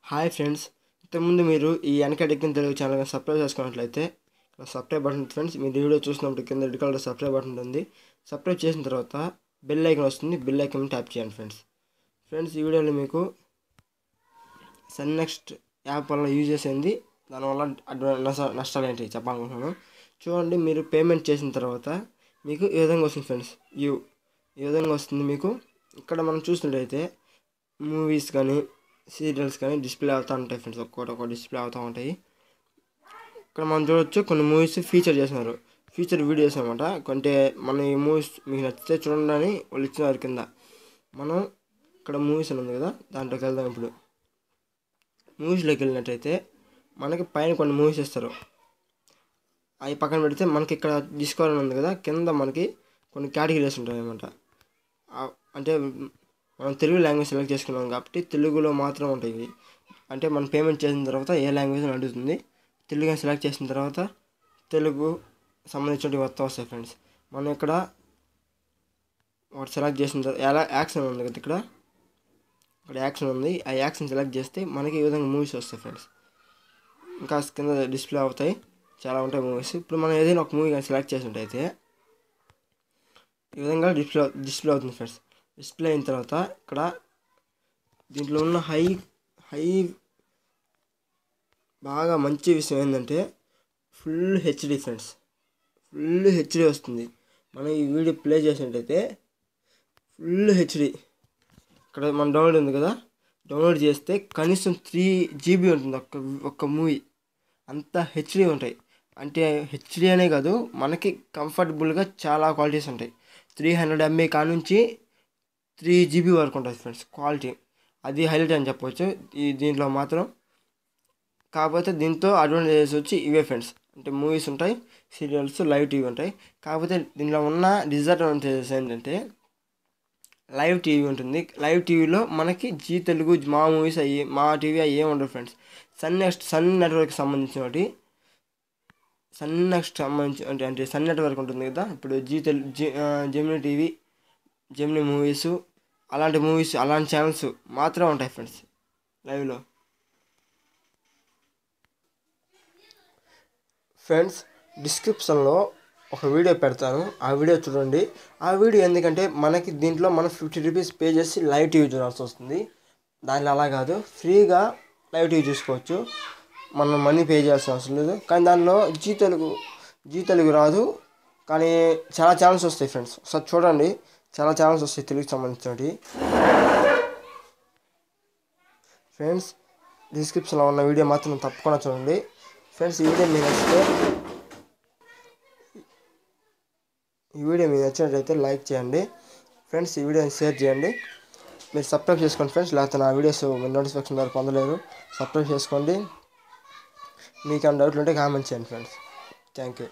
Hi friends, ఇంతకుముందు మీరు ఈ ఎన్కెటెక్కిన తెలుగు ఛానల్ని సబ్స్క్రైబ్ చేసుకున్నట్లయితే ఇక్కడ సబ్స్క్రైబ్ బటన్ ఉంది ఫ్రెండ్స్. మీరు వీడియో చూసినప్పుడు కింద రెడ్ కలర్ సబ్స్క్రైబ్ బటన్ ఉంటుంది. సబ్స్క్రైబ్ చేసిన తర్వాత బెల్ ఐకాన్ వస్తుంది. బెల్ ఐకాన్ ట్యాప్ చేయండి ఫ్రెండ్స్. ఈ వీడియోలో మీకు సన్ నెక్స్ట్ యాప్ వల్ల యూజ్ చేసేది, దానివల్ల నష్టాలు ఏంటి చెప్పాలనుకుంటున్నాను. చూడండి, మీరు పేమెంట్ చేసిన తర్వాత మీకు ఈ విధంగా వస్తుంది ఫ్రెండ్స్. ఈ విధంగా వస్తుంది మీకు. ఇక్కడ మనం చూసినట్లయితే మూవీస్ కానీ సీరియల్స్ కానీ డిస్ప్లే అవుతూ ఉంటాయి ఫ్రెండ్స్. ఒక్కొక్క డిస్ప్లే అవుతూ ఉంటాయి. ఇక్కడ మనం చూడవచ్చు కొన్ని మూవీస్ ఫీచర్ చేసినారు, ఫీచర్ వీడియోస్ అనమాట. కొంటే మన ఈ మూవీస్ మీకు నచ్చితే చూడండి అని వాళ్ళు ఇచ్చినారు కింద. మనం ఇక్కడ మూవీస్ అని ఉంది కదా, దాంట్లోకి వెళ్దాం. ఇప్పుడు మూవీస్లోకి వెళ్ళినట్టయితే మనకి పైన కొన్ని మూవీస్ ఇస్తారు. అవి పక్కన పెడితే మనకి ఇక్కడ డిస్కవర్ అని ఉంది కదా, కింద మనకి కొన్ని కేటగిరీస్ ఉంటాయి అన్నమాట. అంటే మనం తెలుగు లాంగ్వేజ్ సెలెక్ట్ చేసుకున్నాం కాబట్టి తెలుగులో మాత్రం ఉంటాయి. అంటే మనం పేమెంట్ చేసిన తర్వాత ఏ లాంగ్వేజ్ అని అడుగుతుంది. తెలుగు సెలెక్ట్ చేసిన తర్వాత తెలుగు సంబంధించినవి మొత్తం వస్తాయి ఫ్రెండ్స్. మనం ఇక్కడ ఒకటి సెలెక్ట్ చేసిన తర్వాత ఎలా యాక్షన్ ఉంది కదా, ఇక్కడ యాక్షన్ ఉంది. ఆ యాక్షన్ సెలెక్ట్ చేస్తే మనకి ఈ విధంగా మూవీస్ వస్తాయి ఫ్రెండ్స్. ఇంకా కింద డిస్ప్లే అవుతాయి, చాలా ఉంటాయి మూవీస్. ఇప్పుడు మనం ఏదైనా ఒక మూవీ కానీ సెలెక్ట్ చేసినట్టయితే ఈ విధంగా డిస్ప్లే అవుతుంది ఫ్రెండ్స్. డిస్ప్లే అయిన తర్వాత ఇక్కడ దీంట్లో ఉన్న హై బాగా మంచి విషయం ఏంటంటే full HD friends. Full HD వస్తుంది. మనం ఈ వీడియో ప్లే చేసినట్టయితే ఫుల్ హెచ్డి. ఇక్కడ మన డౌన్లోడ్ ఉంది కదా, డౌన్లోడ్ చేస్తే కనీసం 3 GB ఉంటుంది ఒక్క మూవీ. అంత హెచ్డి ఉంటాయి. అంటే హెచ్డి అనే కాదు, మనకి కంఫర్టబుల్గా చాలా క్వాలిటీస్ ఉంటాయి. 300 MB కానుంచి 3 GB వరకు ఉంటుంది ఫ్రెండ్స్ క్వాలిటీ. అది హైలైట్ అని చెప్పవచ్చు దీంట్లో మాత్రం. కాకపోతే దీంతో అడ్వాంటేజెస్ వచ్చి ఇవే ఫ్రెండ్స్. అంటే మూవీస్ ఉంటాయి, సీరియల్స్, లైవ్ టీవీ ఉంటాయి. కాకపోతే దీంట్లో ఉన్న డిసడ్వాంటేజెస్ ఏంటంటే లైవ్ టీవీ ఉంటుంది. లైవ్ టీవీలో మనకి జీ తెలుగు, మా మూవీస్ అయ్యి, మా టీవీ అవి ఏమి ఉండవు ఫ్రెండ్స్. సన్ నెట్వర్క్కి సంబంధించిన ఒకటి, సన్ నెక్స్ట్ సంబంధించి అంటే సన్ నెట్వర్క్ ఉంటుంది కదా. ఇప్పుడు జెమినీ టీవీ, జెమినీ మూవీస్, అలాంటి మూవీస్, అలాంటి ఛానల్స్ మాత్రమే ఉంటాయి ఫ్రెండ్స్ లైవ్లో. ఫ్రెండ్స్, డిస్క్రిప్షన్లో ఒక వీడియో పెడతాను, ఆ వీడియో చూడండి. ఆ వీడియో ఎందుకంటే మనకి దీంట్లో మనం 50 రూపీస్ పే చేసి లైవ్ టీవీ చూడాల్సి వస్తుంది. దానిలో అలా కాదు, ఫ్రీగా లైవ్ టీవీ చూసుకోవచ్చు. మనం మనీ పే చేయాల్సిన అవసరం లేదు. కానీ దానిలో జీ తెలుగు రాదు, కానీ చాలా ఛానల్స్ వస్తాయి ఫ్రెండ్స్. ఒకసారి చూడండి, చాలా ఛానల్స్ వస్తాయి తెలుగుకి సంబంధించినవి ఫ్రెండ్స్. డిస్క్రిప్షన్లో ఉన్న వీడియో మాత్రం తప్పకుండా చూడండి ఫ్రెండ్స్. ఈ వీడియో మీకు నచ్చినట్లయితే లైక్ చేయండి ఫ్రెండ్స్. ఈ వీడియోని షేర్ చేయండి. మీరు సబ్స్క్రైబ్ చేసుకోండి ఫ్రెండ్స్, లేకపోతే నా వీడియోస్ నోటిఫికేషన్ ద్వారా పొందలేరు. సబ్స్క్రైబ్ చేసుకోండి. మీకు ఏమైనా డౌట్లు ఉంటే కామెంట్ చేయండి ఫ్రెండ్స్. Thank you.